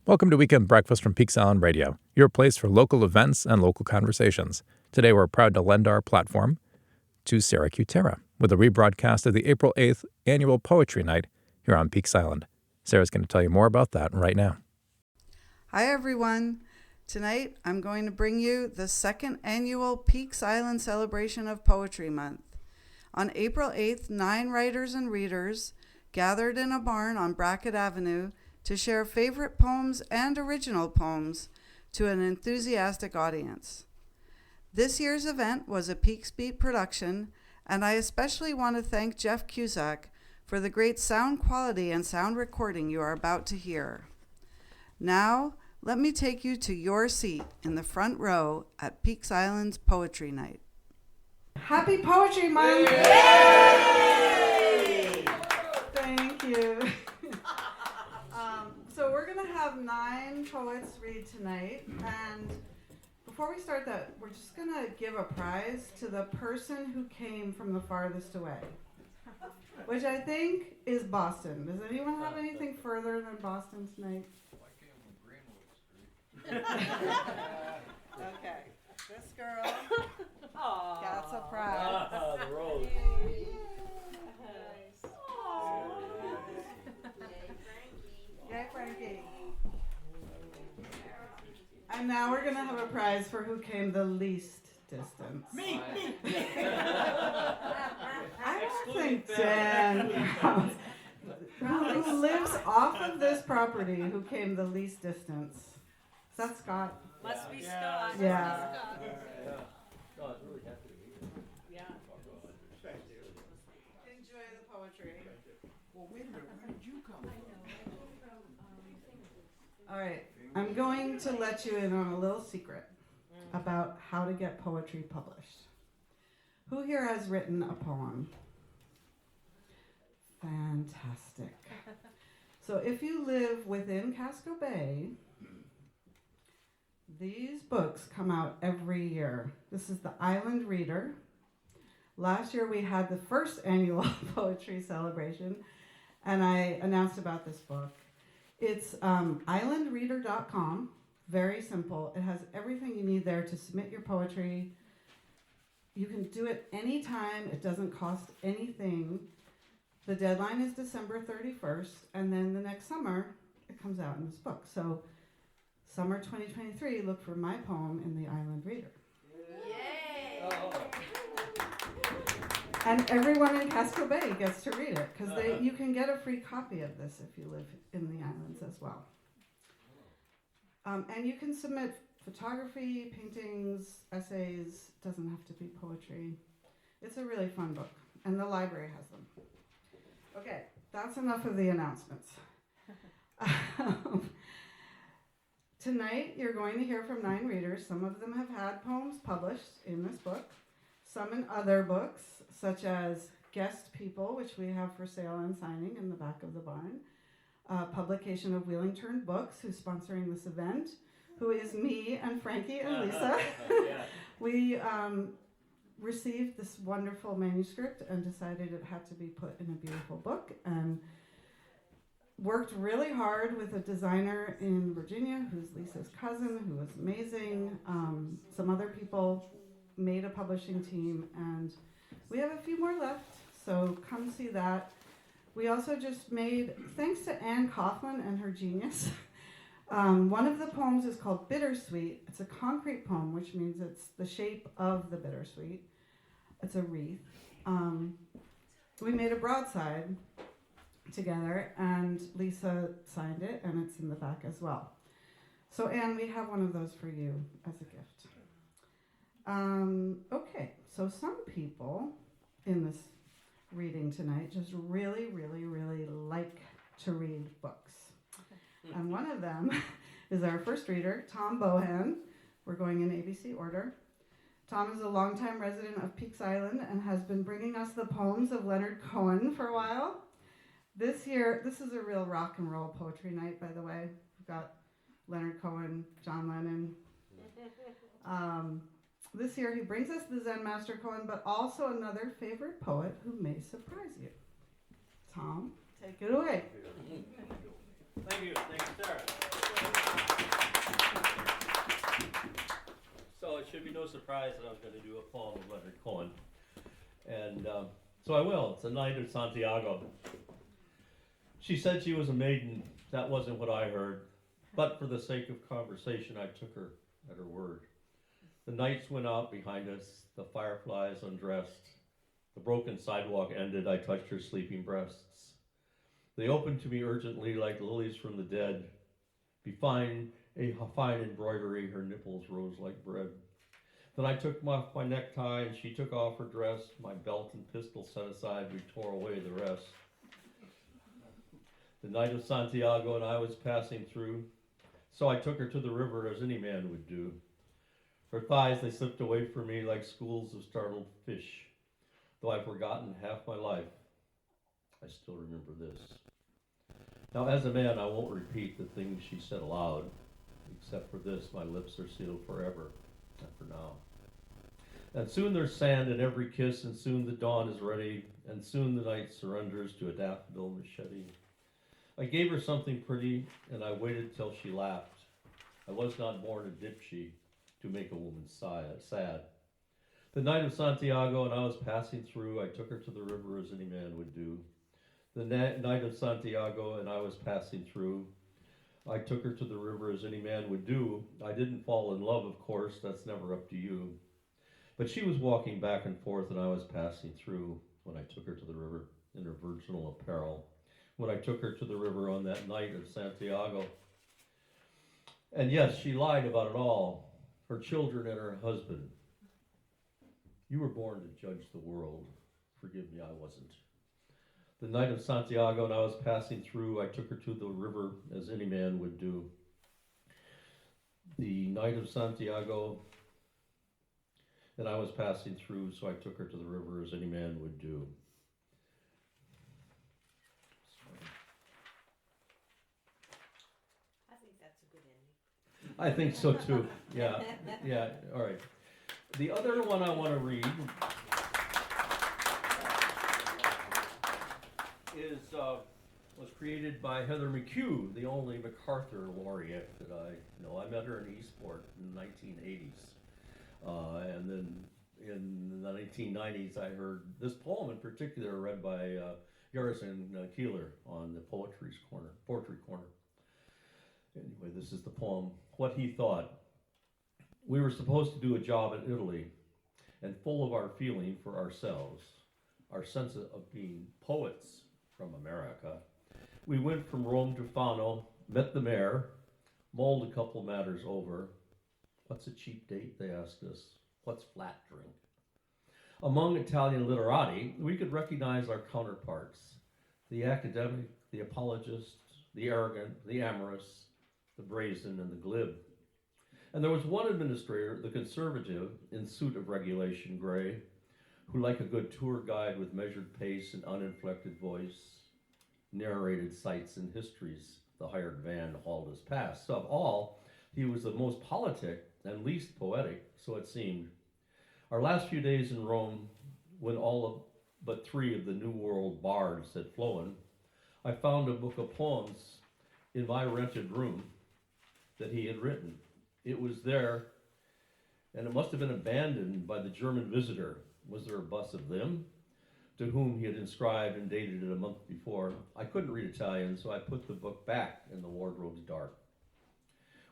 Welcome to Weekend Breakfast from Peaks Island Radio, your place for local events and local conversations. Today we're proud to lend our platform to Sarah Cuetara with a rebroadcast of the April 8th annual Poetry Night here on Peaks Island. Sarah's going to tell you more about that right now. Hi everyone. Tonight I'm going to bring you the second annual Peaks Island celebration of Poetry Month. On April 8th, 9 writers and readers gathered in a barn on Brackett Avenue to share favorite poems and original poems to an enthusiastic audience. This year's event was a Peaks Beat production, and I especially want to thank Jeff Cusack for the great sound quality and sound recording you are about to hear. Now, let me take you to your seat in the front row at Peaks Island's Poetry Night. Happy Poetry Month! Yay! Thank you. So we're going to have 9 poets read tonight, and before we start that, we're just going to give a prize to the person who came from the farthest away, which I think is Boston. Does anyone have anything further than Boston tonight? I came from Greenwood Street. Okay, this girl gets a prize. The rose. Yay, Frankie. And now we're going to have a prize for who came the least distance. Me. I don't think Dan counts. Who lives off of this property who came the least distance? Is that Scott? Must be Scott. Yeah. No, I was really happy to be here. Yeah. Enjoy the poetry. Well, wait a minute. Where did you come from? All right. I'm going to let you in on a little secret about how to get poetry published. Who here has written a poem? Fantastic. So if you live within Casco Bay, these books come out every year. This is the Island Reader. Last year we had the first annual poetry celebration, and I announced about this book. It's islandreader.com. Very simple. It has everything you need there to submit your poetry. You can do it anytime. It doesn't cost anything. The deadline is December 31st, and then the next summer, it comes out in this book. So summer 2023, look for my poem in the Island Reader. Yay! Oh. And everyone in Casco Bay gets to read it, because you can get a free copy of this if you live in the islands as well. And you can submit photography, paintings, essays. Doesn't have to be poetry. It's a really fun book, and the library has them. Okay, that's enough of the announcements. Tonight, you're going to hear from 9 readers. Some of them have had poems published in this book, some in other books, such as Guest People, which we have for sale and signing in the back of the barn, publication of Wheeling Turned Books, who's sponsoring this event, who is me and Frankie and Lisa. We received this wonderful manuscript and decided it had to be put in a beautiful book, and worked really hard with a designer in Virginia who's Lisa's cousin, who was amazing. Some other people made a publishing team, and we have a few more left, so come see that. We also just made, thanks to Anne Kaufman and her genius, one of the poems is called Bittersweet. It's a concrete poem, which means it's the shape of the bittersweet. It's a wreath. We made a broadside together, and Lisa signed it, and it's in the back as well. So Anne, we have one of those for you as a gift. Okay, so some people in this reading tonight just really, really, really like to read books. And one of them is our first reader, Tom Bohan. We're going in ABC order. Tom is a longtime resident of Peaks Island and has been bringing us the poems of Leonard Cohen for a while. This year, this is a real rock and roll poetry night, by the way. We've got Leonard Cohen, John Lennon. This year he brings us the Zen Master Cohen, but also another favorite poet who may surprise you. Tom, take it away. Thank you, Sarah. surprised that I was going to do a poem of Leonard Cohen. And so I will. It's a Night of Santiago. She said she was a maiden. That wasn't what I heard. But for the sake of conversation, I took her at her word. The nights went out behind us, the fireflies undressed. The broken sidewalk ended, I touched her sleeping breasts. They opened to me urgently like lilies from the dead. A fine embroidery, her nipples rose like bread. Then I took off my necktie and she took off her dress. My belt and pistol set aside, we tore away the rest. The night of Santiago and I was passing through, so I took her to the river as any man would do. Her thighs, they slipped away from me like schools of startled fish. Though I've forgotten half my life, I still remember this. Now, as a man, I won't repeat the things she said aloud, except for this, my lips are sealed forever, and for now. And soon there's sand in every kiss, and soon the dawn is ready, and soon the night surrenders to a daffodil machete. I gave her something pretty, and I waited till she laughed. I was not born a dipsy to make a woman sad. The night of Santiago, and I was passing through, I took her to the river as any man would do. The night of Santiago, and I was passing through, I took her to the river as any man would do. I didn't fall in love, of course, that's never up to you. But she was walking back and forth, and I was passing through when I took her to the river in her virginal apparel. When I took her to the river on that night of Santiago. And yes, she lied about it all, her children and her husband. You were born to judge the world. Forgive me, I wasn't. The night of Santiago, and I was passing through, I took her to the river as any man would do. The night of Santiago, and I was passing through, so I took her to the river as any man would do. I think that's a good ending. I think so too. Yeah, all right. The other one I want to read was created by Heather McHugh, the only MacArthur laureate that I know. I met her in Eastport in the 1980s. And then in the 1990s, I heard this poem in particular read by Garrison Keeler on the Poetry Corner. Anyway, this is the poem, What He Thought. We were supposed to do a job in Italy, and full of our feeling for ourselves, our sense of being poets from America. We went from Rome to Fano, met the mayor, mulled a couple matters over. What's a cheap date, they asked us. What's flat drink? Among Italian literati, we could recognize our counterparts, the academic, the apologist, the arrogant, the amorous, the brazen, and the glib. And there was one administrator, the conservative, in suit of regulation gray, who, like a good tour guide with measured pace and uninflected voice, narrated sights and histories the hired van hauled us past. So of all, he was the most politic and least poetic, so it seemed. Our last few days in Rome, when all but 3 of the New World bards had flown, I found a book of poems in my rented room that he had written. It was there, and it must have been abandoned by the German visitor. Was there a bus of them? To whom he had inscribed and dated it a month before. I couldn't read Italian, so I put the book back in the wardrobe's dark.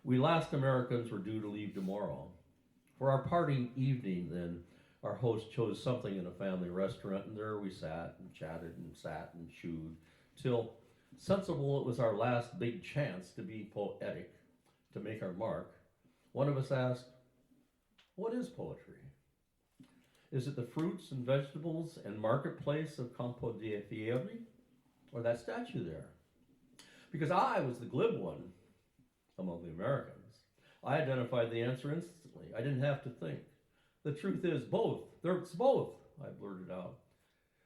We last Americans were due to leave tomorrow. For our parting evening, then, our host chose something in a family restaurant, and there we sat and chatted and sat and chewed, till, sensible it was our last big chance to be poetic, to make our mark, one of us asked, what is poetry? Is it the fruits and vegetables and marketplace of Campo de Fieri, or that statue there? Because I was the glib one among the Americans. I identified the answer instantly. I didn't have to think. The truth is both. It's both, I blurted out.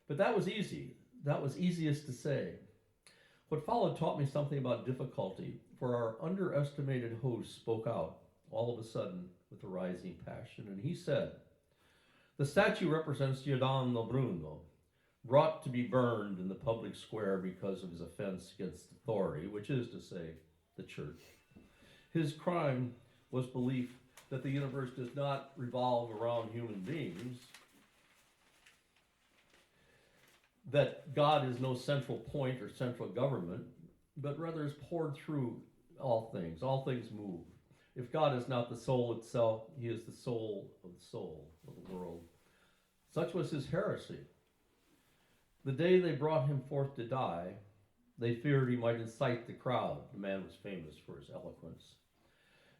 But that was easy. That was easiest to say. What followed taught me something about difficulty, for our underestimated host spoke out all of a sudden with a rising passion, and he said, the statue represents Giordano Bruno, brought to be burned in the public square because of his offense against authority, which is to say, the church. His crime was belief that the universe does not revolve around human beings, that God is no central point or central government, but rather is poured through all things. All things move. If God is not the soul itself, he is the soul of the world. Such was his heresy. The day they brought him forth to die, they feared he might incite the crowd. The man was famous for his eloquence.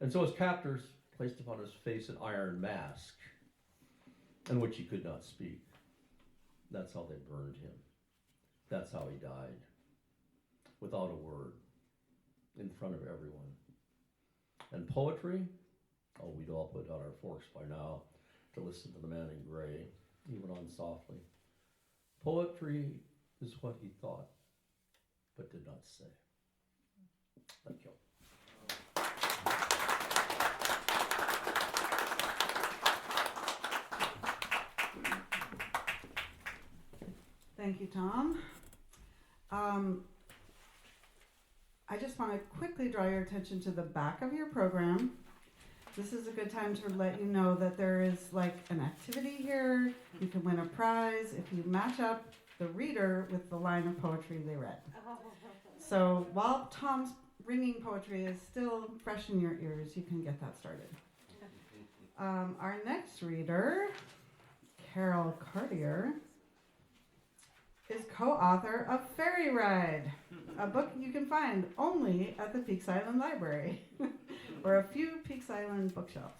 And so his captors placed upon his face an iron mask, in which he could not speak. That's how they burned him. That's how he died, without a word, in front of everyone. And poetry? Oh, we'd all put down our forks by now to listen to the man in gray. He went on softly. Poetry is what he thought, but did not say. Thank you. Thank you, Tom. I just want to quickly draw your attention to the back of your program. This is a good time to let you know that there is like an activity here. You can win a prize if you match up the reader with the line of poetry they read. So while Tom's ringing poetry is still fresh in your ears, you can get that started. Our next reader, Carol Cartier, is co-author of Fairy Ride, a book you can find only at the Peaks Island Library, or a few Peaks Island bookshelves,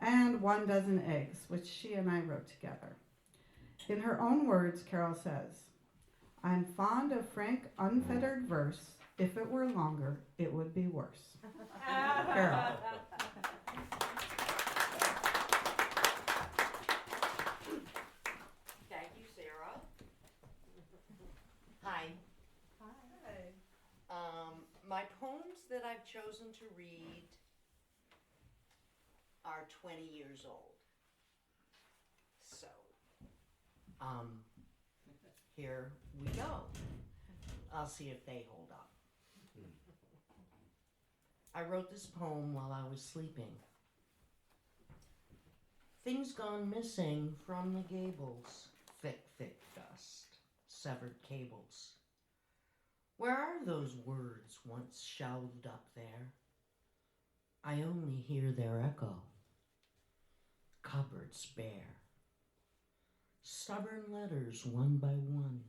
and 1 Dozen Eggs, which she and I wrote together. In her own words, Carol says, "I'm fond of frank, unfettered verse. If it were longer, it would be worse." Carol. Thank you, Sarah. Hi. My poems that I've chosen to read are 20 years old. So, here we go. I'll see if they hold up. I wrote this poem while I was sleeping. Things gone missing from the gables, thick, thick dust, severed cables. Where are those words once shelved up there? I only hear their echo. Cupboards bare. Stubborn letters one by one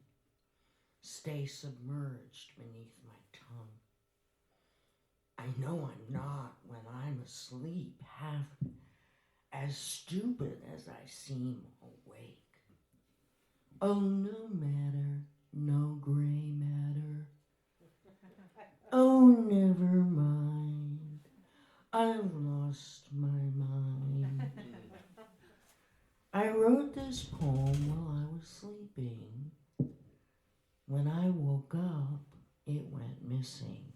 stay submerged beneath my tongue. I know I'm not, when I'm asleep, half as stupid as I seem awake. Oh, no matter, no gray matter. Oh, never mind, I've lost my mind. I wrote this poem while I was sleeping. When I woke up, it went missing.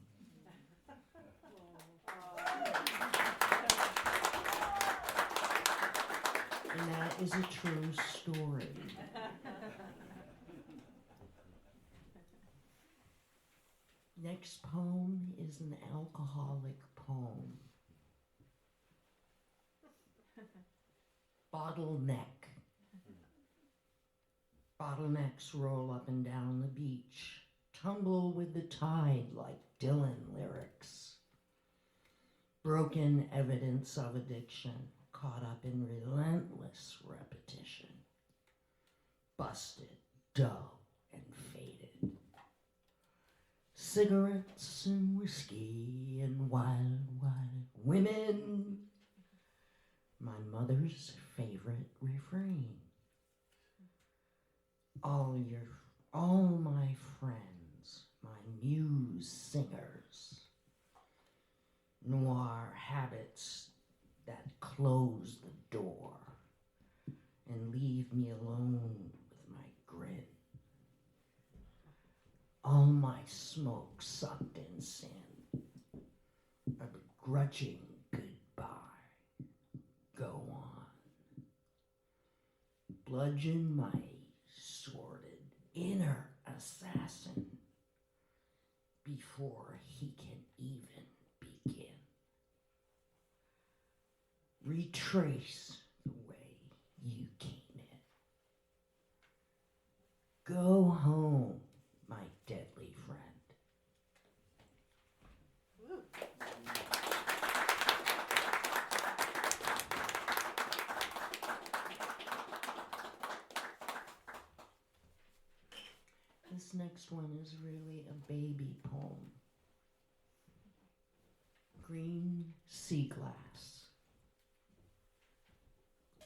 And that is a true story. Next poem is an alcoholic poem. Bottleneck. Bottlenecks roll up and down the beach, tumble with the tide like Dylan lyrics. Broken evidence of addiction, caught up in relentless repetition. Busted, dull, and faded. Cigarettes and whiskey and wild, wild women. My mother's favorite refrain. All my friends, my muse singers. Noir habits that close the door and leave me alone with my grin. All my smoke sucked in sin, a begrudging goodbye. Go on. Bludgeon my sordid inner assassin before he can even begin. retrace the way you came in. Go home, my deadly friend. This next one is really a baby poem. Green sea glass.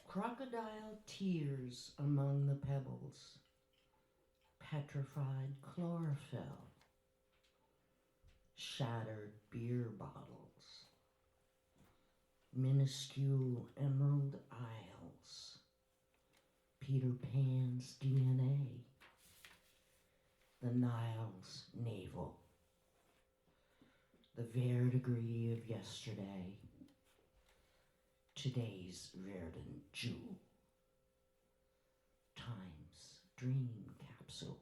Crocodile tears among the pebbles. Petrified chlorophyll. Shattered beer bottles. Minuscule emerald isles. Peter Pan's DNA. The Nile's navel. The verdigris of yesterday. Today's verdant jewel. Time's dream capsule.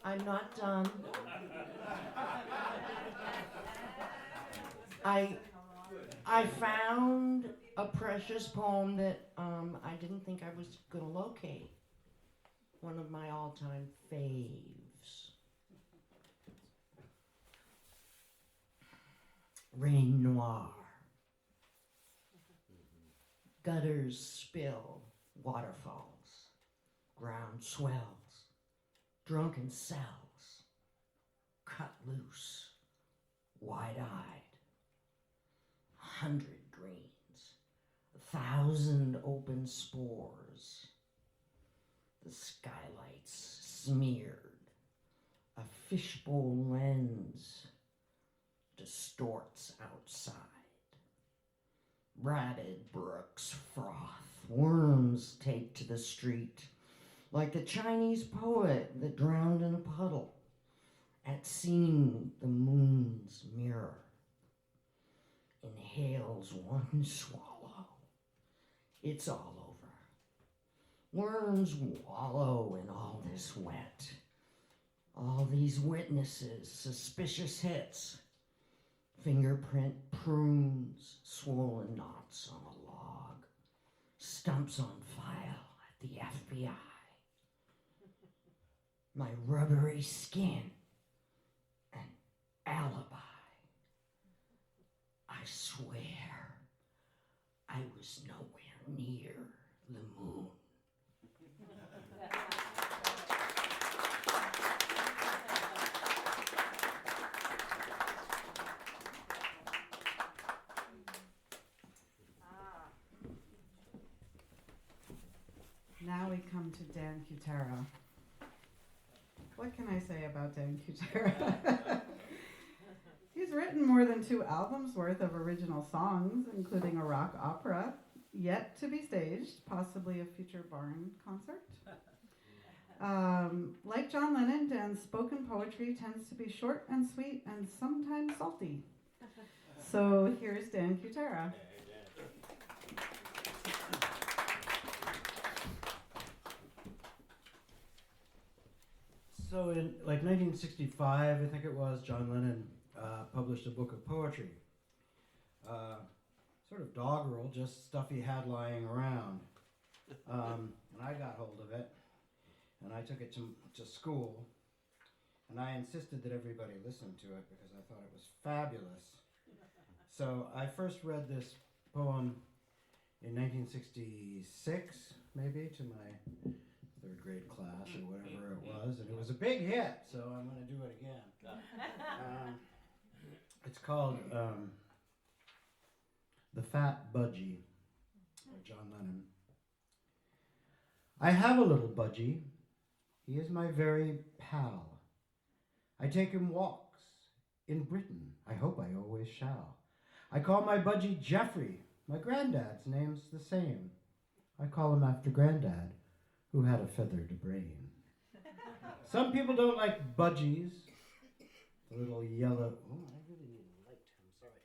I'm not done. I found a precious poem that I didn't think I was going to locate. One of my all-time faves. Rain noir. Gutters spill, waterfalls, ground swells, drunken cells, cut loose, wide-eyed, 100 greens, 1,000 open spores, the skylights smeared, a fishbowl lens distorts outside. Ratted brooks froth, worms take to the street, like the Chinese poet that drowned in a puddle at seeing the moon's mirror. Inhales one swallow. It's all over. Worms wallow in all this wet. All these witnesses, suspicious hits. Fingerprint prunes, swollen knots on a log. Stumps on file at the FBI. My rubbery skin. An alibi. I swear, I was nowhere near the moon. Now we come to Dan Cuetara. What can I say about Dan Cuetara? He's written more than 2 albums worth of original songs, including a rock opera, yet to be staged, possibly a future barn concert. Like John Lennon, Dan's spoken poetry tends to be short and sweet and sometimes salty. So here's Dan Cuetara. So in like 1965, I think it was, John Lennon published a book of poetry. Sort of doggerel, just stuff he had lying around. And I got hold of it, and I took it to school, and I insisted that everybody listen to it because I thought it was fabulous. So I first read this poem in 1966, maybe, to my 3rd grade class or whatever it was, and it was a big hit, so I'm going to do it again. It's called The Fat Budgie by John Lennon. I have a little budgie. He is my very pal. I take him walks in Britain. I hope I always shall. I call my budgie Jeffrey. My granddad's name's the same. I call him after Granddad, who had a feathered brain. Some people don't like budgies. The little yellow... Oh, I really need a light. I'm sorry.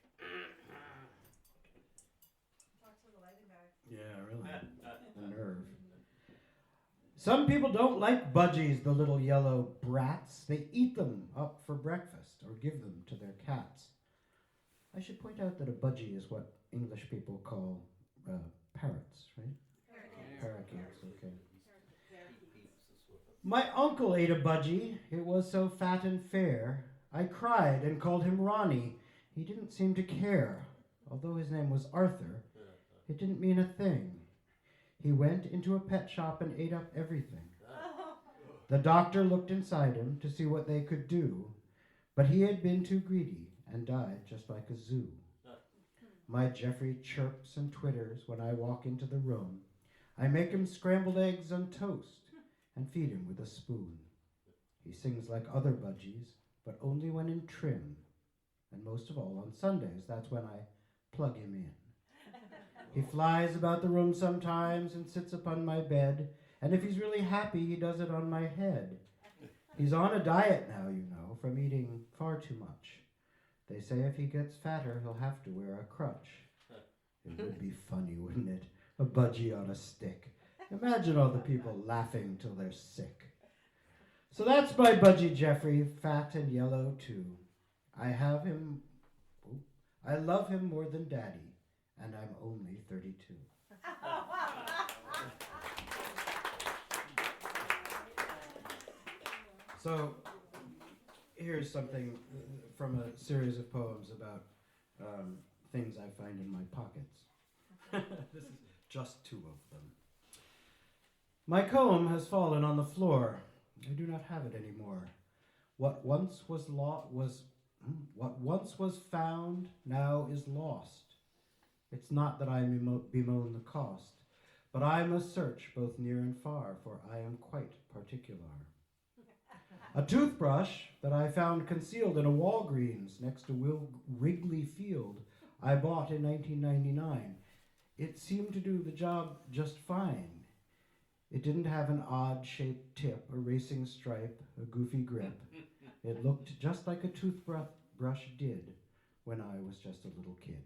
Talk to the lighting guy. Yeah, really. The nerve. Some people don't like budgies, the little yellow brats. They eat them up for breakfast or give them to their cats. I should point out that a budgie is what English people call parrots, right? Parakeets, okay. My uncle ate a budgie. It was so fat and fair. I cried and called him Ronnie. He didn't seem to care. Although his name was Arthur, it didn't mean a thing. He went into a pet shop and ate up everything. The doctor looked inside him to see what they could do, but he had been too greedy and died just like a zoo. My Jeffrey chirps and twitters when I walk into the room. I make him scrambled eggs on toast and feed him with a spoon. He sings like other budgies, but only when in trim. And most of all on Sundays, that's when I plug him in. He flies about the room sometimes and sits upon my bed, and if he's really happy, he does it on my head. He's on a diet now, you know, from eating far too much. They say if he gets fatter, he'll have to wear a crutch. It would be funny, wouldn't it? A budgie on a stick. Imagine all the people laughing till they're sick. So that's my budgie Jeffrey, fat and yellow too. I love him more than Daddy, and I'm only 32. So here's something from a series of poems about things I find in my pockets. This is just two of them. My comb has fallen on the floor. I do not have it anymore. What once was found now is lost. It's not that I bemoan the cost, but I must search both near and far, for I am quite particular. A toothbrush that I found concealed in a Walgreens next to Wrigley Field I bought in 1999. It seemed to do the job just fine. It didn't have an odd-shaped tip, a racing stripe, a goofy grip. It looked just like a toothbrush did when I was just a little kid.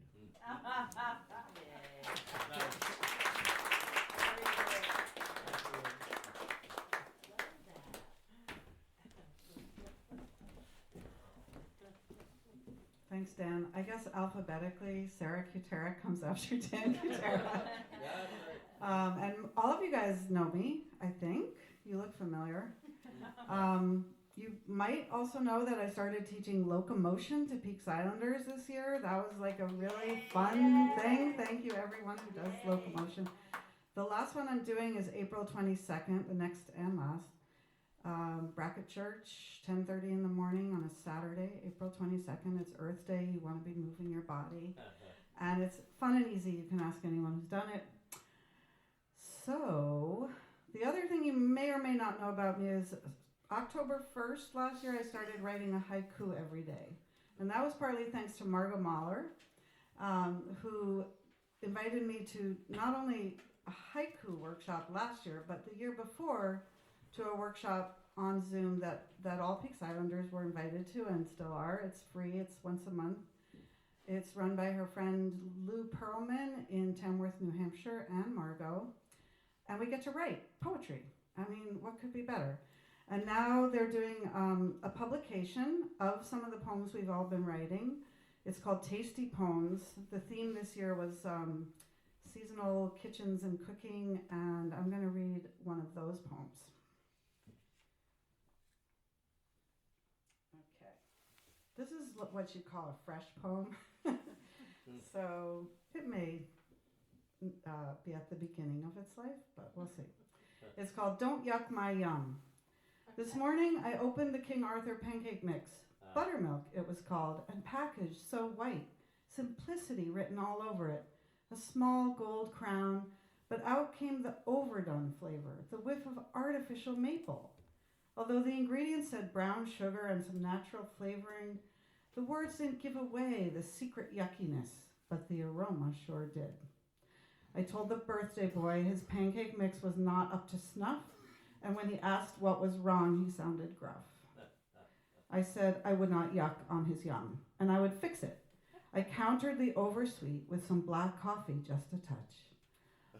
Thanks, Dan. I guess alphabetically, Sarah Cuetara comes after Dan Cuetara. And all of you guys know me, I think. You look familiar. You might also know that I started teaching locomotion to Peaks Islanders this year. That was like a really fun thing. Thank you, everyone who does locomotion. The last one I'm doing is April 22nd, the next and last. Brackett Church, 10:30 in the morning on a Saturday, April 22nd. It's Earth Day. You want to be moving your body. And it's fun and easy. You can ask anyone who's done it. So, the other thing you may or may not know about me is October 1st last year, I started writing a haiku every day. And that was partly thanks to Margot Mahler, who invited me to not only a haiku workshop last year, but the year before to a workshop on Zoom that all Peaks Islanders were invited to and still are. It's free. It's once a month. It's run by her friend Lou Pearlman in Tamworth, New Hampshire, and Margot. And we get to write poetry. I mean, what could be better? And now they're doing a publication of some of the poems we've all been writing. It's called Tasty Poems. The theme this year was seasonal kitchens and cooking, and I'm going to read one of those poems. Okay. This is what you call a fresh poem. So it may be at the beginning of its life, but we'll see. It's called Don't Yuck My Yum. This morning I opened the King Arthur pancake mix. Buttermilk it was called, and packaged so white. Simplicity written all over it. A small gold crown, but out came the overdone flavor, the whiff of artificial maple. Although the ingredients said brown sugar and some natural flavoring, the words didn't give away the secret yuckiness, but the aroma sure did. I told the birthday boy his pancake mix was not up to snuff, and when he asked what was wrong, he sounded gruff. I said I would not yuck on his yum, and I would fix it. I countered the oversweet with some black coffee, just a touch.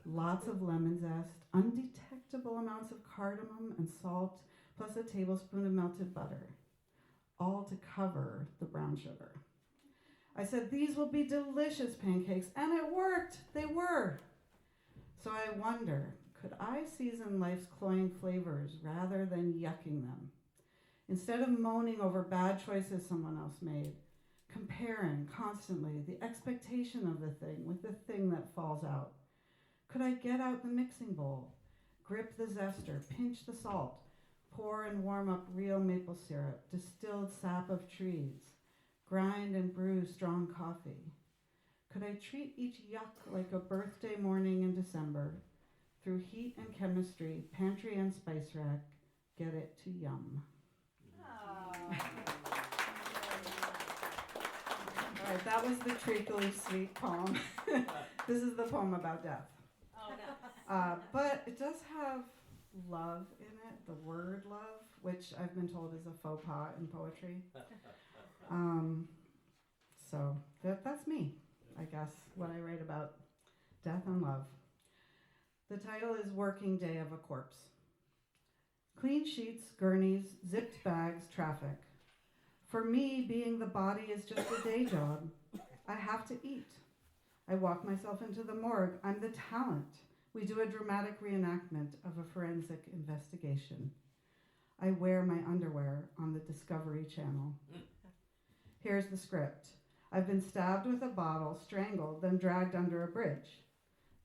lots of lemon zest, undetectable amounts of cardamom and salt, plus a tablespoon of melted butter, all to cover the brown sugar. I said, these will be delicious pancakes, and it worked. They were. So I wonder, could I season life's cloying flavors rather than yucking them? Instead of moaning over bad choices someone else made, comparing constantly the expectation of the thing with the thing that falls out, could I get out the mixing bowl, grip the zester, pinch the salt, pour and warm up real maple syrup, distilled sap of trees, grind and brew strong coffee? Could I treat each yuck like a birthday morning in December, through heat and chemistry, pantry and spice rack, get it to yum? All right, that was the treacly sweet poem. This is the poem about death. But it does have love in it, the word love, which I've been told is a faux pas in poetry. So that's me, I guess, what I write about death and love. The title is Working Day of a Corpse. Clean sheets, gurneys, zipped bags, traffic. For me, being the body is just a day job. I have to eat. I walk myself into the morgue. I'm the talent. We do a dramatic reenactment of a forensic investigation. I wear my underwear on the Discovery Channel. Here's the script. I've been stabbed with a bottle, strangled, then dragged under a bridge.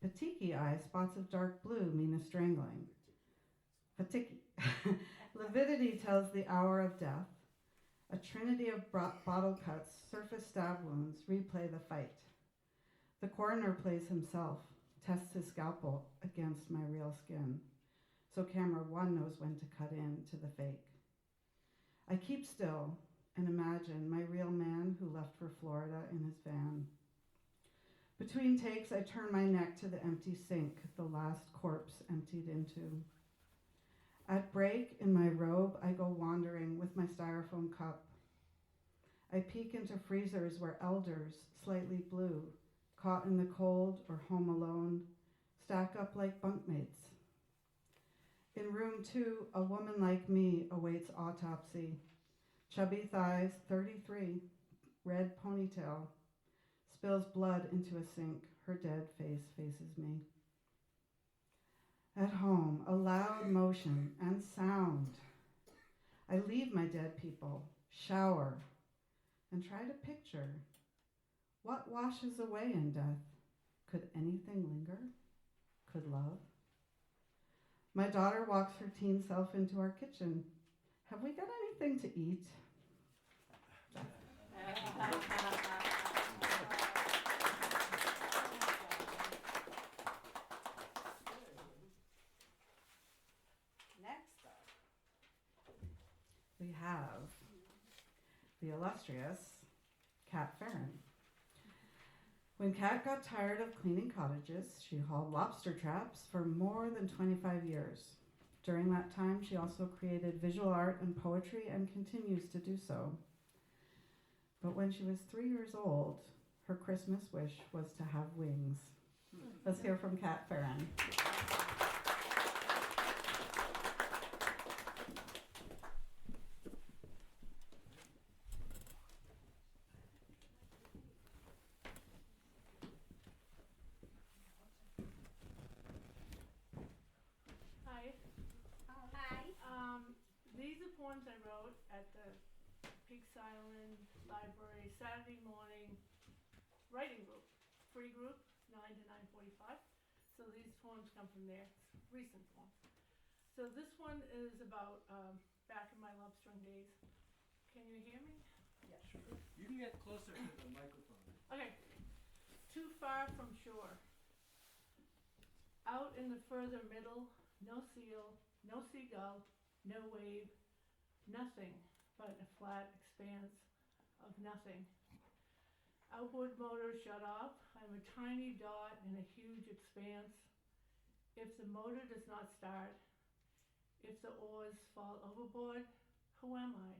Patiki eye, spots of dark blue mean a strangling. Patiki. Lividity tells the hour of death. A trinity of bottle cuts, surface stab wounds, replay the fight. The coroner plays himself, tests his scalpel against my real skin, so camera one knows when to cut in to the fake. I keep still and imagine my real man who left for Florida in his van. Between takes, I turn my neck to the empty sink the last corpse emptied into. At break, in my robe, I go wandering with my styrofoam cup. I peek into freezers where elders, slightly blue, caught in the cold or home alone, stack up like bunkmates. In room 2, a woman like me awaits autopsy. Chubby thighs, 33, red ponytail, spills blood into a sink. Her dead face faces me. At home, a loud motion and sound. I leave my dead people, shower, and try to picture what washes away in death. Could anything linger? Could love? My daughter walks her teen self into our kitchen. Have we got anything to eat? Next up, we have the illustrious Kat Farron. When Kat got tired of cleaning cottages, she hauled lobster traps for more than 25 years. During that time, she also created visual art and poetry and continues to do so. But when she was 3 years old, her Christmas wish was to have wings. Let's hear from Kat Farron. These are poems I wrote at the Peaks Island Library Saturday morning writing group, free group, 9 to 9:45. So these poems come from there, recent poems. So this one is about back in my love string days. Can you hear me? Yeah, sure. You can get closer to the microphone. Okay. Too far from shore. Out in the further middle, no seal, no seagull, no wave, nothing but a flat expanse of nothing. Outboard motor shut off. I'm a tiny dot in a huge expanse. If the motor does not start, if the oars fall overboard, who am I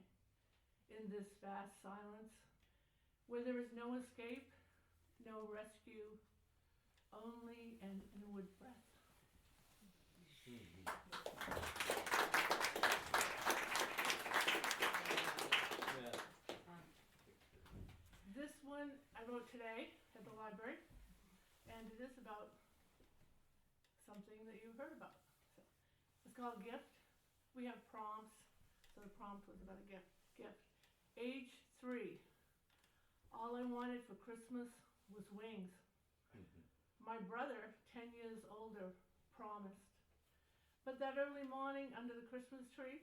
in this vast silence where there is no escape, no rescue, only an inward breath. This one I wrote today at the library, and it is about something that you heard about. So it's called Gift. We have prompts, so the prompt was about a gift. Age 3. All I wanted for Christmas was wings. My brother, 10 years older, promised. But that early morning under the Christmas tree,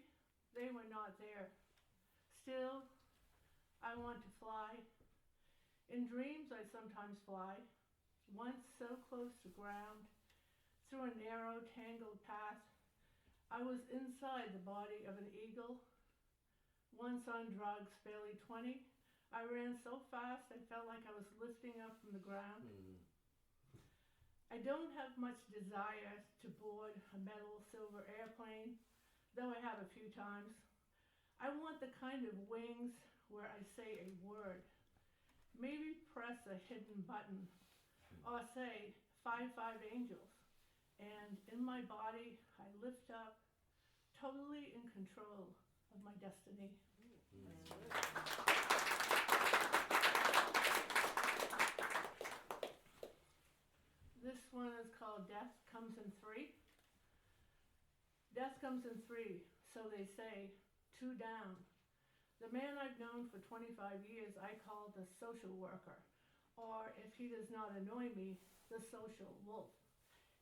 they were not there. Still, I want to fly. In dreams I sometimes fly, once so close to ground, through a narrow, tangled path. I was inside the body of an eagle. Once on drugs, barely 20, I ran so fast I felt like I was lifting up from the ground. I don't have much desire to board a metal silver airplane, though I have a few times. I want the kind of wings where I say a word. Maybe press a hidden button, or say 55 angels, and in my body I lift up, totally in control of my destiny. This one is called Death Comes in 3. Death comes in 3, so they say, 2 down. The man I've known for 25 years I call the social worker, or if he does not annoy me, the social wolf.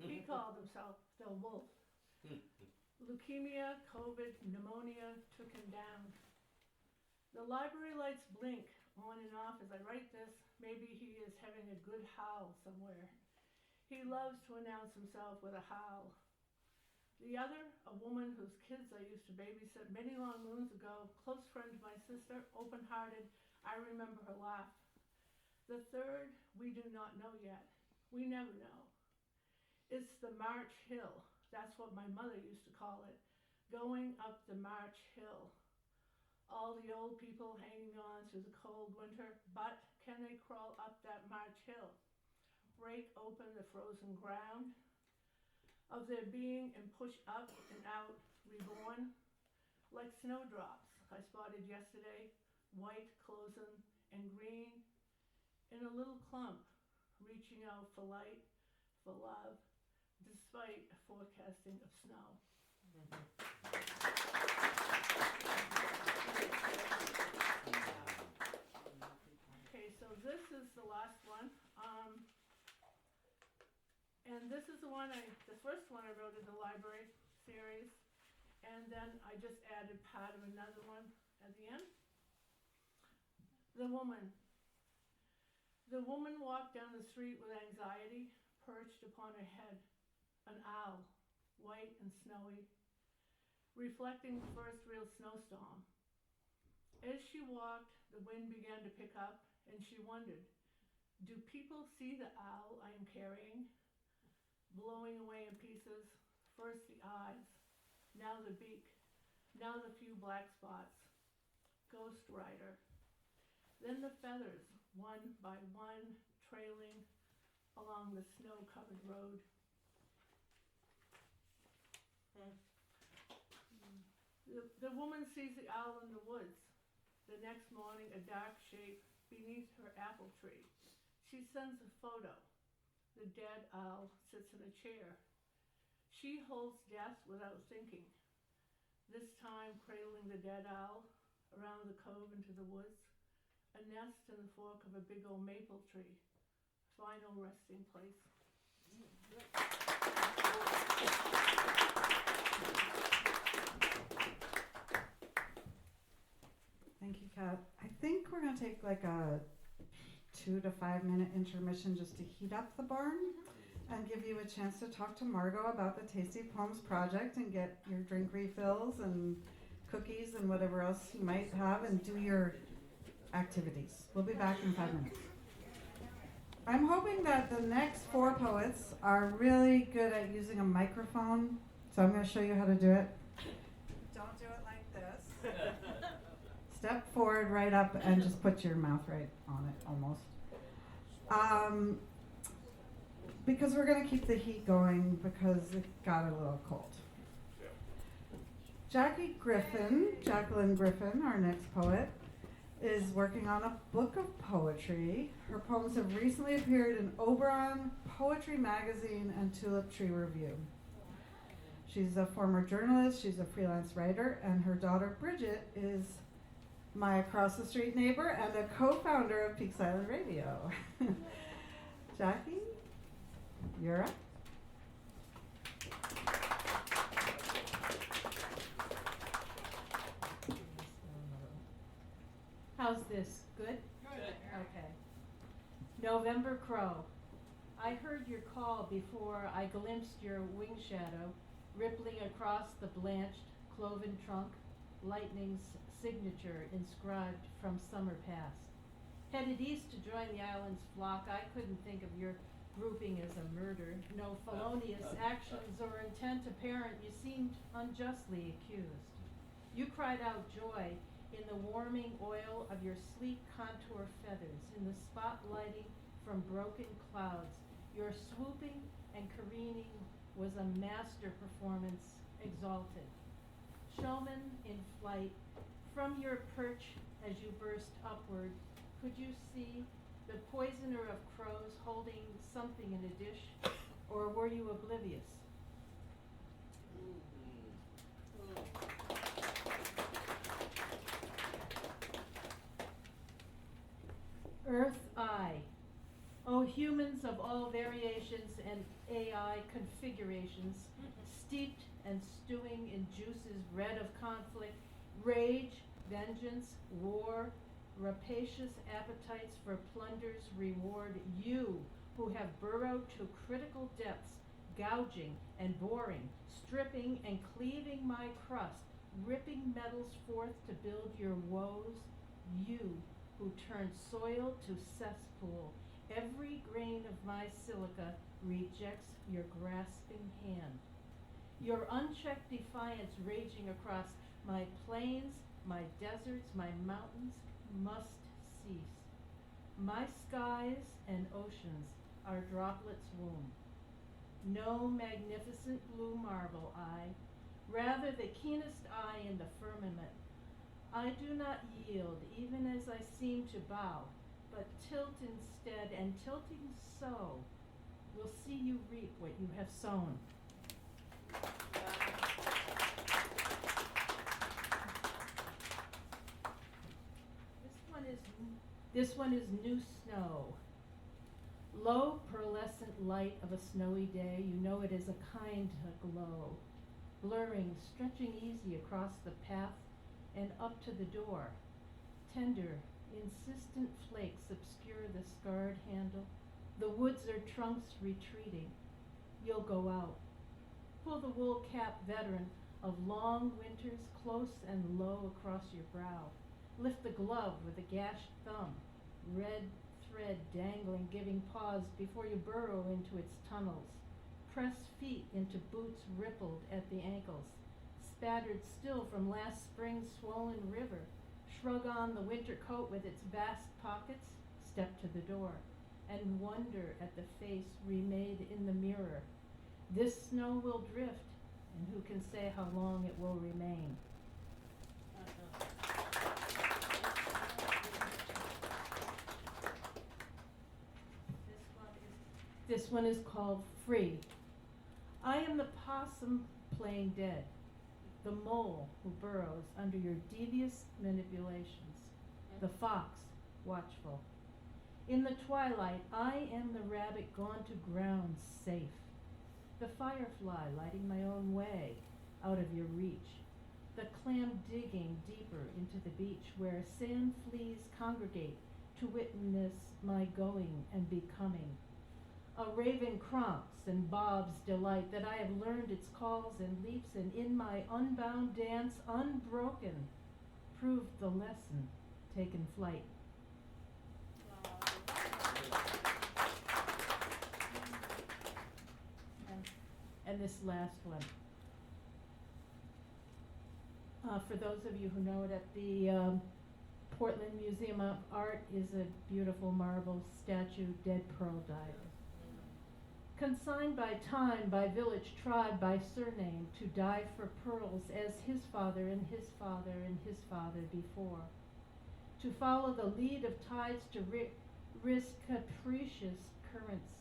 He called himself the wolf. Leukemia, COVID, pneumonia took him down. The library lights blink on and off as I write this. Maybe he is having a good howl somewhere. He loves to announce himself with a howl. The other, a woman whose kids I used to babysit many long moons ago, close friend to my sister, open-hearted, I remember her laugh. The third, we do not know yet. We never know. It's the March Hill. That's what my mother used to call it, going up the March Hill. All the old people hanging on through the cold winter, but can they crawl up that March Hill? Break open the frozen ground of their being and push up and out, reborn, like snowdrops I spotted yesterday, white, closing, and green, in a little clump, reaching out for light, for love, despite a forecasting of snow. Okay, so this is the last one. And this is the first one I wrote in the library series, and then I just added part of another one at the end. The woman. The woman walked down the street with anxiety, perched upon her head, an owl, white and snowy, reflecting the first real snowstorm. As she walked, the wind began to pick up, and she wondered, do people see the owl I am carrying? Blowing away in pieces, first the eyes, now the beak, now the few black spots. Ghost rider. Then the feathers, one by one, trailing along the snow-covered road. The woman sees the owl in the woods. The next morning, a dark shape beneath her apple tree. She sends a photo. The dead owl sits in a chair. She holds death without thinking, this time cradling the dead owl around the cove into the woods, a nest in the fork of a big old maple tree, final resting place. Thank you, Kat. I think we're going to take like a 2 to 5 minute intermission just to heat up the barn and give you a chance to talk to Margot about the Tasty Poems Project and get your drink refills and cookies and whatever else you might have and do your activities. We'll be back in 5 minutes. I'm hoping that the next 4 poets are really good at using a microphone, so I'm going to show you how to do it. Don't do it like this. Step forward, right up, and just put your mouth right on it, almost. because we're going to keep the heat going because it got a little cold. Jacqueline Griffin, our next poet, is working on a book of poetry. Her poems have recently appeared in Oberon, Poetry Magazine, and Tulip Tree Review. She's a former journalist, she's a freelance writer, and her daughter Bridget is my across the street neighbor and a co-founder of Peaks Island Radio. Jackie, you're up. How's this? Good? Good. Okay. November Crow. I heard your call before I glimpsed your wing shadow rippling across the blanched, cloven trunk, lightning's signature inscribed from summer past. Headed east to join the island's flock, I couldn't think of your grouping as a murder. No felonious actions or intent apparent, you seemed unjustly accused. You cried out joy in the warming oil of your sleek contour feathers, in the spotlighting from broken clouds. Your swooping and careening was a master performance exalted. Showman in flight, from your perch as you burst upward, could you see the poisoner of crows holding something in a dish, or were you oblivious? Earth Eye. Oh, humans of all variations and AI configurations, steeped and stewing in juices red of conflict, rage, vengeance, war, rapacious appetites for plunder's reward, you who have burrowed to critical depths, gouging and boring, stripping and cleaving my crust, ripping metals forth to build your woes, you who turned soil to cesspool. Every grain of my silica rejects your grasping hand. Your unchecked defiance raging across my plains, my deserts, my mountains must cease. My skies and oceans are droplets womb. No magnificent blue marble eye, rather the keenest eye in the firmament. I do not yield, even as I seem to bow, but tilt instead, and tilting so, will see you reap what you have sown. This one is new snow. Low pearlescent light of a snowy day, you know it is a kind glow, blurring, stretching easy across the path and up to the door. Tender, insistent flakes obscure the scarred handle. The woods are trunks retreating. You'll go out. Pull the wool-capped veteran of long winters close and low across your brow. Lift the glove with a gashed thumb, red thread dangling, giving pause before you burrow into its tunnels. Press feet into boots rippled at the ankles, spattered still from last spring's swollen river. Shrug on the winter coat with its vast pockets, step to the door, and wonder at the face remade in the mirror. This snow will drift, and who can say how long it will remain? This one is called Free. I am the possum playing dead, the mole who burrows under your devious manipulations, the fox watchful. In the twilight, I am the rabbit gone to ground safe, the firefly lighting my own way out of your reach, the clam digging deeper into the beach where sand fleas congregate to witness my going and becoming. A raven cronks and bobs delight that I have learned its calls and leaps, and in my unbound dance, unbroken, proved the lesson, taken flight. And this last one. For those of you who know it, at the Portland Museum of Art is a beautiful marble statue, Dead Pearl Diver. consigned by time, by village, tribe, by surname, to die for pearls as his father and his father and his father before. To follow the lead of tides, to risk capricious currents,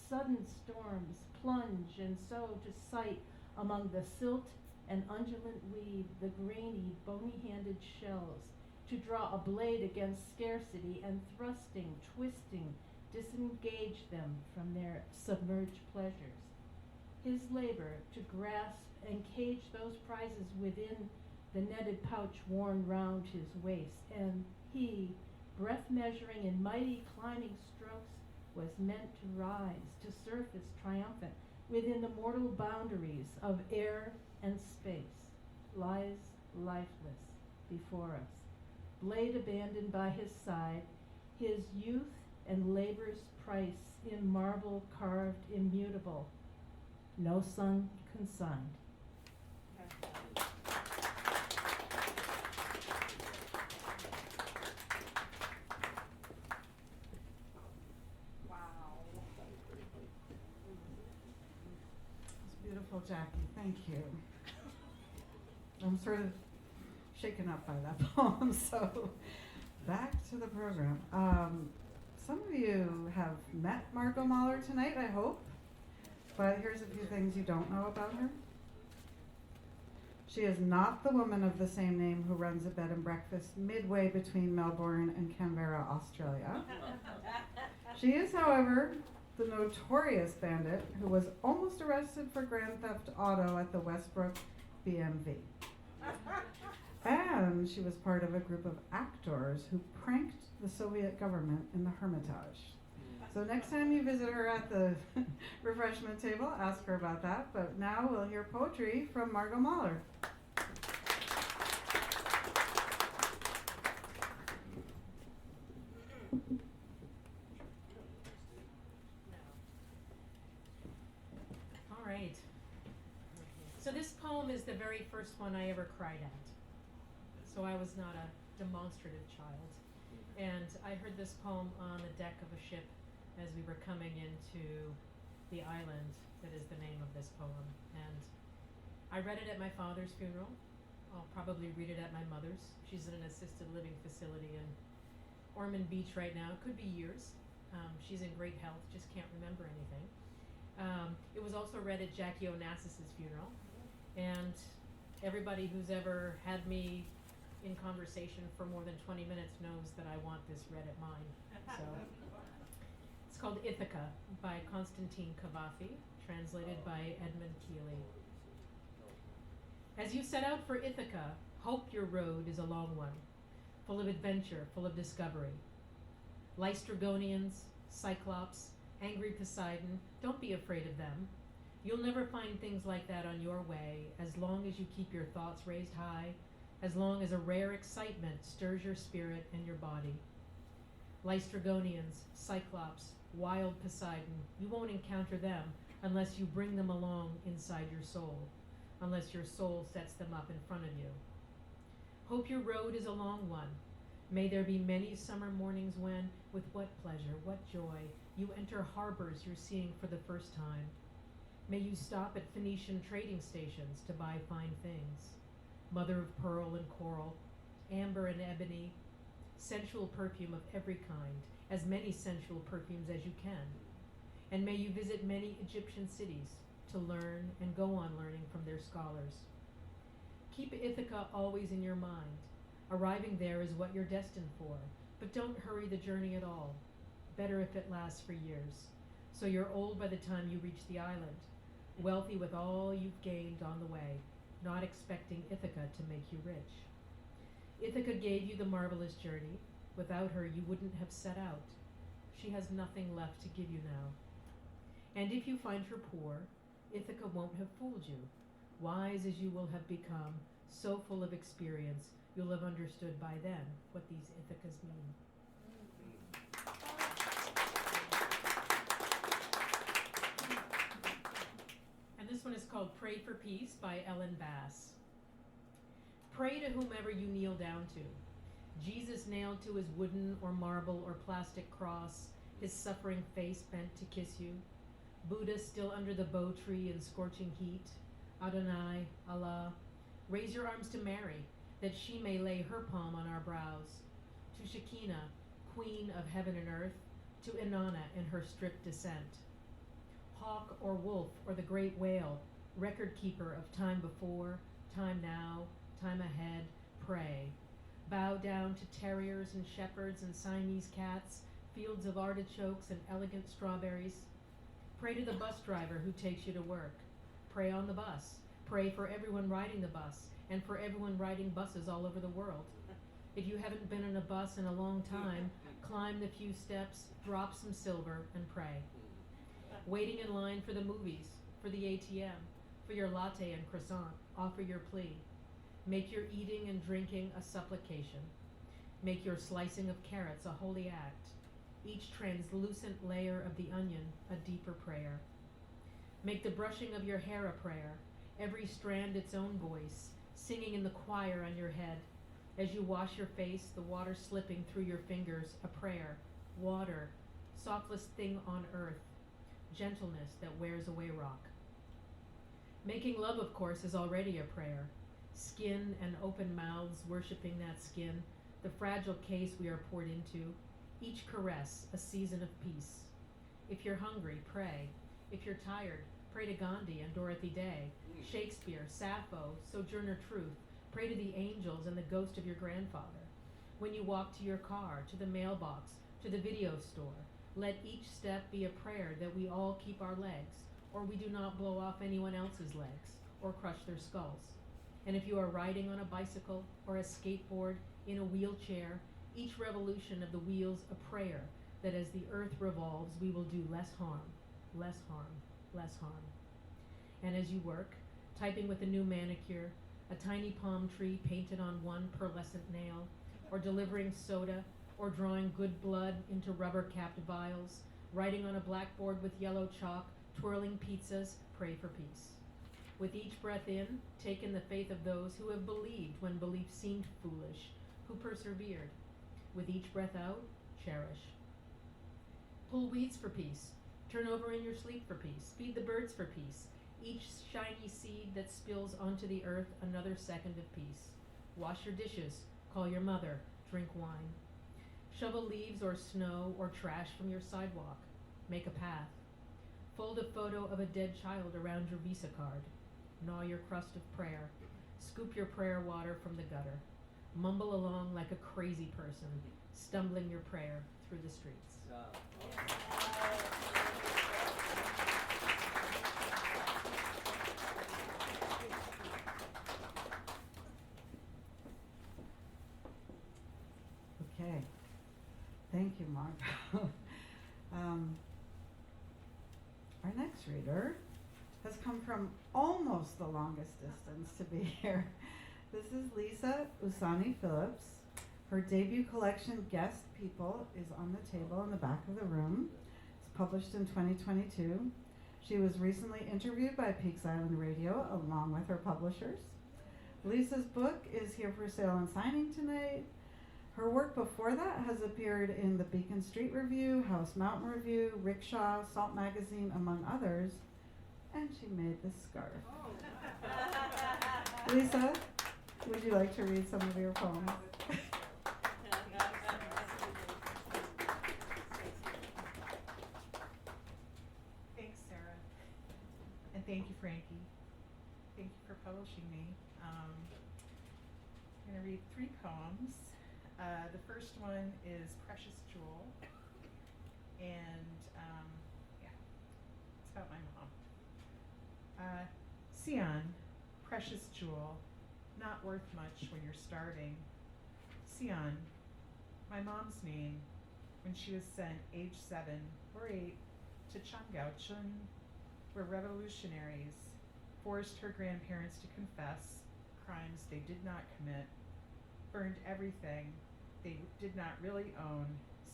sudden storms, plunge and so to sight among the silt and undulant weed, the grainy, bony-handed shells, to draw a blade against scarcity and thrusting, twisting, disengage them from their submerged pleasures. His labor to grasp and cage those prizes within the netted pouch worn round his waist, and he, breath measuring in mighty climbing strokes, was meant to rise, to surface triumphant within the mortal boundaries of air and space, lies lifeless before us. Blade abandoned by his side, his youth and labor's price in marble carved immutable, no son consigned. It's beautiful, Jackie. Thank you. I'm sort of shaken up by that poem, so back to the program. Some of you have met Margot Mahler tonight, I hope, but here's a few things you don't know about her. She is not the woman of the same name who runs a bed and breakfast midway between Melbourne and Canberra, Australia. She is, however, the notorious bandit who was almost arrested for grand theft auto at the Westbrook BMV. And she was part of a group of actors who pranked the Soviet government in the Hermitage. So next time you visit her at the refreshment table, ask her about that. But now we'll hear poetry from Margot Mahler. All right. So this poem is the very first one I ever cried at. So I was not a demonstrative child. And I heard this poem on the deck of a ship as we were coming into the island that is the name of this poem. And I read it at my father's funeral. I'll probably read it at my mother's. She's in an assisted living facility in Ormond Beach right now. It could be years. She's in great health, just can't remember anything. It was also read at Jackie Onassis's funeral. And everybody who's ever had me in conversation for more than 20 minutes knows that I want this read at mine. So it's called Ithaca by Constantine Cavafy, translated by Edmund Keeley. As you set out for Ithaca, hope your road is a long one, full of adventure, full of discovery. Lystrogonians, Cyclops, angry Poseidon, don't be afraid of them. You'll never find things like that on your way as long as you keep your thoughts raised high, as long as a rare excitement stirs your spirit and your body. Lystrogonians, Cyclops, wild Poseidon, you won't encounter them unless you bring them along inside your soul, unless your soul sets them up in front of you. Hope your road is a long one. May there be many summer mornings when, with what pleasure, what joy, you enter harbors you're seeing for the first time. May you stop at Phoenician trading stations to buy fine things. Mother of pearl and coral, amber and ebony, sensual perfume of every kind, as many sensual perfumes as you can. And may you visit many Egyptian cities to learn and go on learning from their scholars. Keep Ithaca always in your mind. Arriving there is what you're destined for, but don't hurry the journey at all. Better if it lasts for years, so you're old by the time you reach the island, wealthy with all you've gained on the way, not expecting Ithaca to make you rich. Ithaca gave you the marvelous journey. Without her, you wouldn't have set out. She has nothing left to give you now. And if you find her poor, Ithaca won't have fooled you. Wise as you will have become, so full of experience, you'll have understood by then what these Ithacas mean. And this one is called Pray for Peace by Ellen Bass. Pray to whomever you kneel down to. Jesus nailed to his wooden or marble or plastic cross, his suffering face bent to kiss you. Buddha still under the bow tree in scorching heat. Adonai, Allah, raise your arms to Mary, that she may lay her palm on our brows. To Shekinah, queen of heaven and earth, to Inanna in her strict descent. Hawk or wolf or the great whale, record keeper of time before, time now, time ahead, pray. Bow down to terriers and shepherds and Siamese cats, fields of artichokes and elegant strawberries. Pray to the bus driver who takes you to work. Pray on the bus. Pray for everyone riding the bus and for everyone riding buses all over the world. If you haven't been in a bus in a long time, climb the few steps, drop some silver, and pray. Waiting in line for the movies, for the ATM, for your latte and croissant, offer your plea. Make your eating and drinking a supplication. Make your slicing of carrots a holy act. Each translucent layer of the onion a deeper prayer. Make the brushing of your hair a prayer, every strand its own voice, singing in the choir on your head. As you wash your face, the water slipping through your fingers, a prayer. Water, softest thing on earth, gentleness that wears away rock. Making love, of course, is already a prayer. Skin and open mouths worshiping that skin, the fragile case we are poured into. Each caress, a season of peace. If you're hungry, pray. If you're tired, pray to Gandhi and Dorothy Day, Shakespeare, Sappho, Sojourner Truth. Pray to the angels and the ghost of your grandfather. When you walk to your car, to the mailbox, to the video store, let each step be a prayer that we all keep our legs, or we do not blow off anyone else's legs, or crush their skulls. And if you are riding on a bicycle or a skateboard, in a wheelchair, each revolution of the wheels a prayer that as the earth revolves, we will do less harm, less harm, less harm. And as you work, typing with a new manicure, a tiny palm tree painted on one pearlescent nail, or delivering soda, or drawing good blood into rubber-capped vials, writing on a blackboard with yellow chalk, twirling pizzas, pray for peace. With each breath in, take in the faith of those who have believed when belief seemed foolish, who persevered. With each breath out, cherish. Pull weeds for peace. Turn over in your sleep for peace. Feed the birds for peace. Each shiny seed that spills onto the earth, another second of peace. Wash your dishes. Call your mother. Drink wine. Shovel leaves or snow or trash from your sidewalk. Make a path. Fold a photo of a dead child around your Visa card. Gnaw your crust of prayer. Scoop your prayer water from the gutter. Mumble along like a crazy person, stumbling your prayer through the streets. Okay. Thank you, Mark. Our next reader has come from almost the longest distance to be here. This is Lisa Usani Phillips. Her debut collection, Guest People, is on the table in the back of the room. It's published in 2022. She was recently interviewed by Peaks Island Radio along with her publishers. Lisa's book is here for sale and signing tonight. Her work before that has appeared in the Beacon Street Review, House Mountain Review, Rickshaw, Salt Magazine, among others. And she made this scarf. Lisa, would you like to read some of your poems? Thanks, Sarah. And thank you, Frankie. Thank you for publishing me. I'm going to read 3 poems. The first one is Precious Jewel. And, it's about my mom. Sion, precious jewel, not worth much when you're starving. Sion, my mom's name, when she was sent age 7 or 8 to Changgaochun, where revolutionaries forced her grandparents to confess crimes they did not commit, burned everything they did not really own,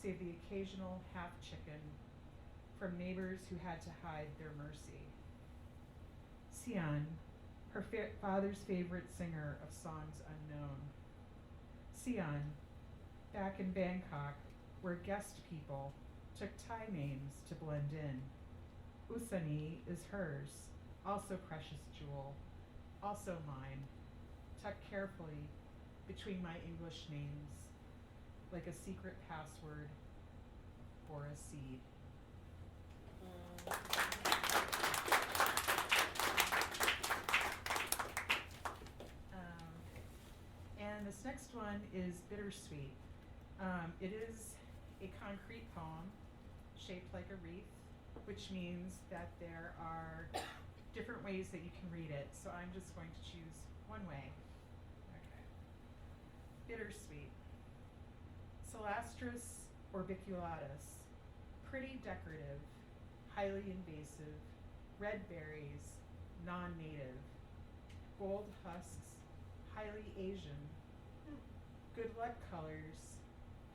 save the occasional half chicken from neighbors who had to hide their mercy. Sion, her father's favorite singer of songs unknown. Sion, back in Bangkok, where guest people took Thai names to blend in. Usani is hers, also precious jewel, also mine, tucked carefully between my English names, like a secret password or a seed. And this next one is bittersweet. It is a concrete poem shaped like a wreath, which means that there are different ways that you can read it. So I'm just going to choose one way. Okay. Bittersweet. Celastris orbiculatus. Pretty decorative, highly invasive, red berries, non-native, gold husks, highly Asian, good luck colors,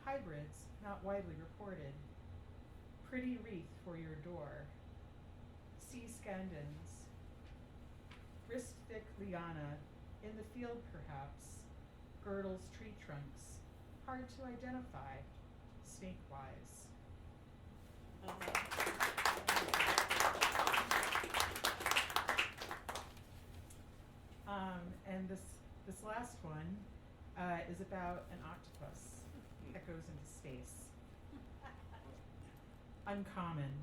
hybrids not widely reported, pretty wreath for your door, sea scandens, wrist-thick liana, in the field perhaps, girdles tree trunks, hard to identify, snake-wise. And this last one is about an octopus that goes into space. Uncommon.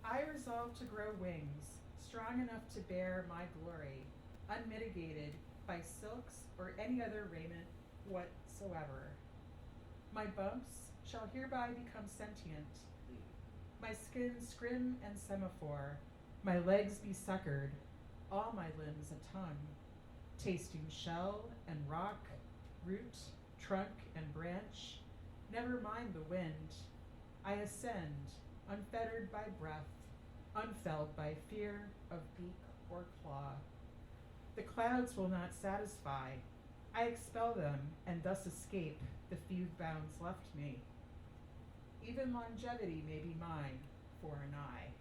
I resolve to grow wings, strong enough to bear my glory, unmitigated by silks or any other raiment whatsoever. My bumps shall hereby become sentient. My skin scrim and semaphore, my legs be suckered, all my limbs a tongue, tasting shell and rock, root, trunk and branch, never mind the wind. I ascend, unfettered by breath, unfelled by fear of beak or claw. The clouds will not satisfy. I expel them and thus escape the few bounds left me. Even longevity may be mine for an eye.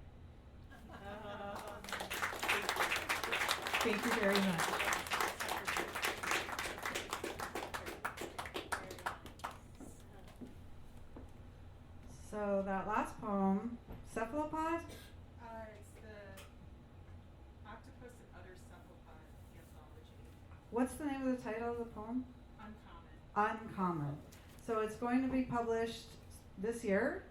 Thank you very much. So that last poem, Cephalopod? It's the Octopus and Other Cephalopod anthology. What's the name of the title of the poem? Uncommon. Uncommon. So it's going to be published this year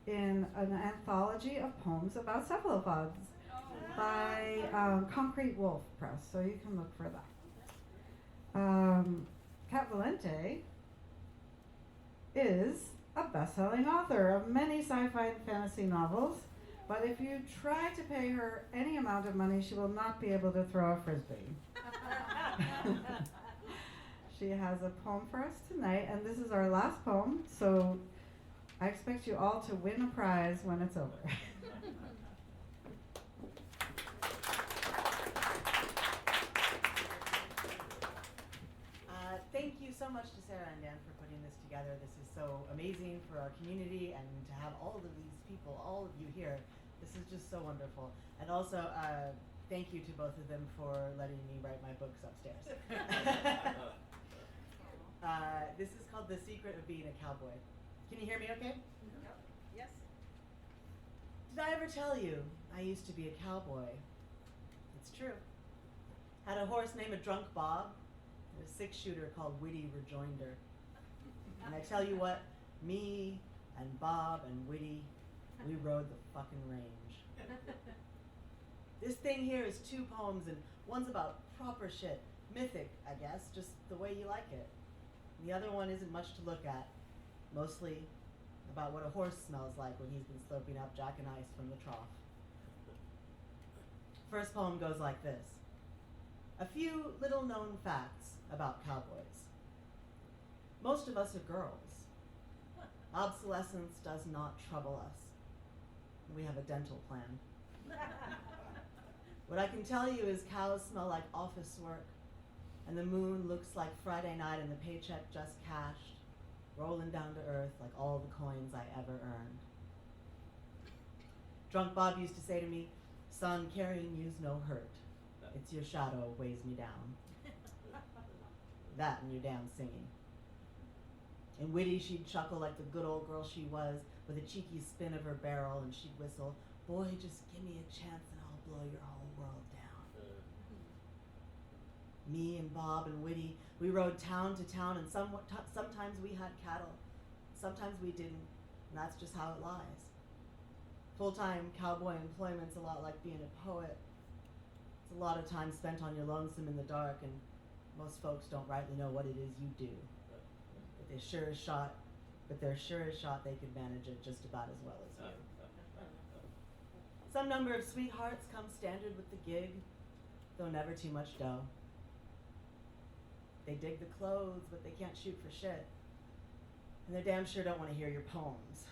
in an anthology of poems about cephalopods by Concrete Wolf Press, so you can look for that. Cat Valente is a best-selling author of many sci-fi and fantasy novels, but if you try to pay her any amount of money, she will not be able to throw a frisbee. She has a poem for us tonight, and this is our last poem, so I expect you all to win a prize when it's over. Thank you so much to Sarah and Dan for putting this together. This is so amazing for our community, and to have all of these people, all of you here, this is just so wonderful. And also, thank you to both of them for letting me write my books upstairs. This is called The Secret of Being a Cowboy. Can you hear me okay? Yep. Yes. Did I ever tell you I used to be a cowboy? It's true. Had a horse named a Drunk Bob, and a six-shooter called Witty Rejoinder. And I tell you what, me and Bob and Witty, we rode the fucking range. This thing here is two poems, and one's about proper shit, mythic, I guess, just the way you like it. And the other one isn't much to look at, mostly about what a horse smells like when he's been slurping up Jack and Ice from the trough. First poem goes like this. A few little known facts about cowboys. Most of us are girls. Obsolescence does not trouble us. We have a dental plan. What I can tell you is cows smell like office work, and the moon looks like Friday night and the paycheck just cashed, rolling down to earth like all the coins I ever earned. Drunk Bob used to say to me, son, carrying you's no hurt. It's your shadow weighs me down. That and your damn singing. And Witty, she'd chuckle like the good old girl she was, with a cheeky spin of her barrel, and she'd whistle, Boy, just give me a chance and I'll blow your whole world down. Me and Bob and Whitty, we rode town to town, and sometimes we had cattle, sometimes we didn't, and that's just how it lies. Full-time cowboy employment's a lot like being a poet. It's a lot of time spent on your lonesome in the dark, and most folks don't rightly know what it is you do. But they're sure as shot they could manage it just about as well as you. Some number of sweethearts come standard with the gig, though never too much dough. They dig the clothes, but they can't shoot for shit. And they damn sure don't want to hear your poems.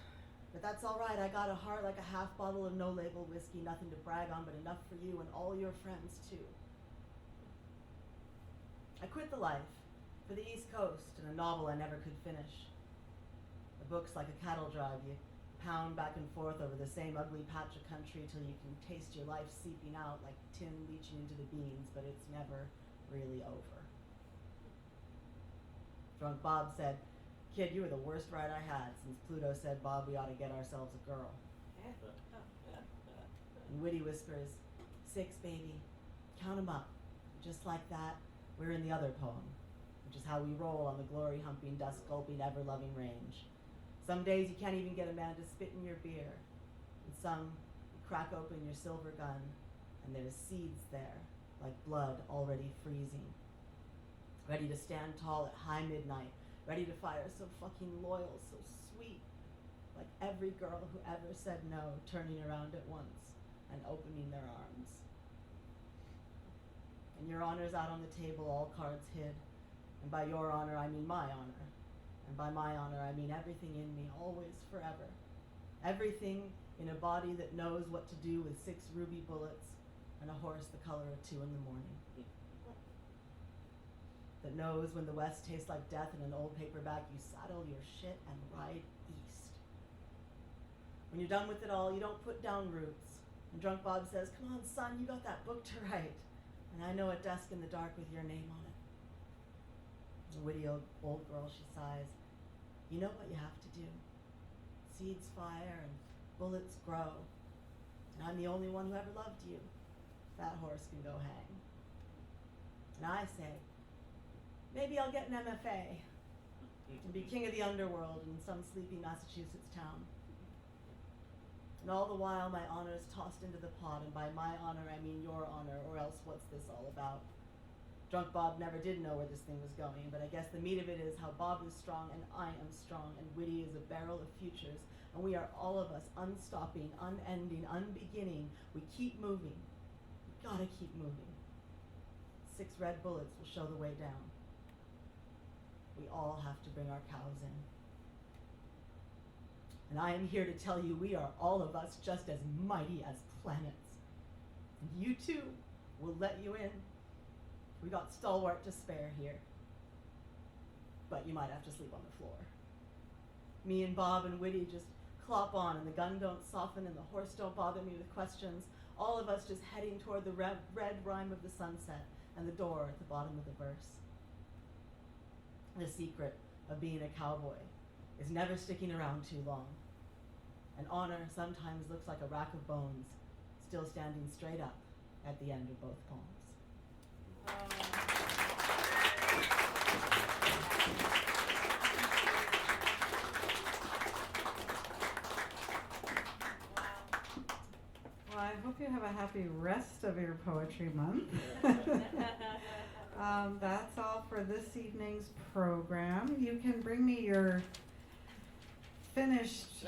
But that's all right, I got a heart like a half bottle of no-label whiskey, nothing to brag on, but enough for you and all your friends, too. I quit the life for the East Coast and a novel I never could finish. The book's like a cattle drive. You pound back and forth over the same ugly patch of country till you can taste your life seeping out like tin leaching into the beans, but it's never really over. Drunk Bob said, "Kid, you were the worst ride I had since Pluto said, Bob, we ought to get ourselves a girl." And Whitty whispers, "6, baby. Count 'em up." Just like that, we're in the other poem, which is how we roll on the glory-humping, dust-gulping, ever-loving range. Some days you can't even get a man to spit in your beer. And some, you crack open your silver gun, and there's seeds there, like blood already freezing. Ready to stand tall at high midnight, ready to fire so fucking loyal, so sweet, like every girl who ever said no, turning around at once and opening their arms. And your honor's out on the table, all cards hid. And by your honor, I mean my honor. And by my honor, I mean everything in me, always, forever. Everything in a body that knows what to do with 6 ruby bullets and a horse the color of 2 in the morning. That knows when the West tastes like death in an old paperback, you saddle your shit and ride east. When you're done with it all, you don't put down roots. And Drunk Bob says, "Come on, son, you got that book to write. And I know a desk in the dark with your name on it." The witty old girl, she sighs, "You know what you have to do. Seeds fire and bullets grow. And I'm the only one who ever loved you. That horse can go hang." And I say, maybe I'll get an MFA and be king of the underworld in some sleepy Massachusetts town. And all the while my honor's tossed into the pot, and by my honor I mean your honor, or else what's this all about? Drunk Bob never did know where this thing was going, but I guess the meat of it is how Bob is strong and I am strong, and Whitty is a barrel of futures, and we are all of us unstopping, unending, unbeginning. We keep moving. We gotta keep moving. 6 red bullets will show the way down. We all have to bring our cows in. And I am here to tell you we are all of us just as mighty as planets. And you too will let you in. We got stalwart to spare here. But you might have to sleep on the floor. Me and Bob and Whitty just clop on, and the gun don't soften and the horse don't bother me with questions. All of us just heading toward the red rime of the sunset and the door at the bottom of the verse. The secret of being a cowboy is never sticking around too long. And honor sometimes looks like a rack of bones, still standing straight up at the end of both poems. Well, I hope you have a happy rest of your poetry month. That's all for this evening's program. You can bring me your finished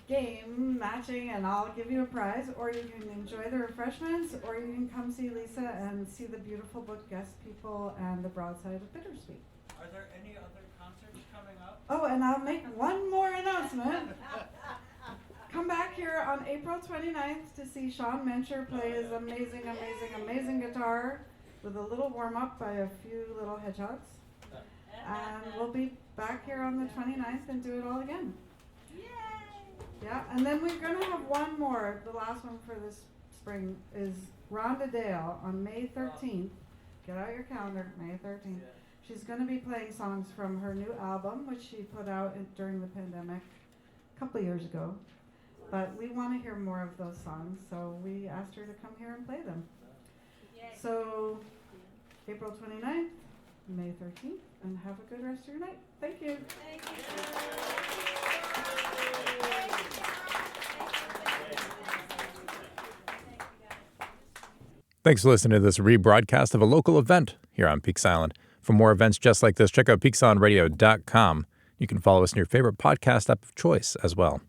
game matching and I'll give you a prize, or you can enjoy the refreshments, or you can come see Lisa and see the beautiful book Guest People and The Broadside of Bittersweet. Are there any other concerts coming up? Oh, and I'll make one more announcement. Come back here on April 29th to see Sean Mencher play his amazing guitar with a little warm-up by a few little hedgehogs. And we'll be back here on the 29th and do it all again. Yeah, and then we're going to have one more. The last one for this spring is Rhonda Dale on May 13th. Get out your calendar, May 13th. She's going to be playing songs from her new album, which she put out during the pandemic a couple years ago. But we want to hear more of those songs, so we asked her to come here and play them. So, April 29th, May 13th, and have a good rest of your night. Thank you. Thanks for listening to this rebroadcast of a local event here on Peaks Island. For more events just like this, check out peaksonradio.com. You can follow us in your favorite podcast app of choice as well.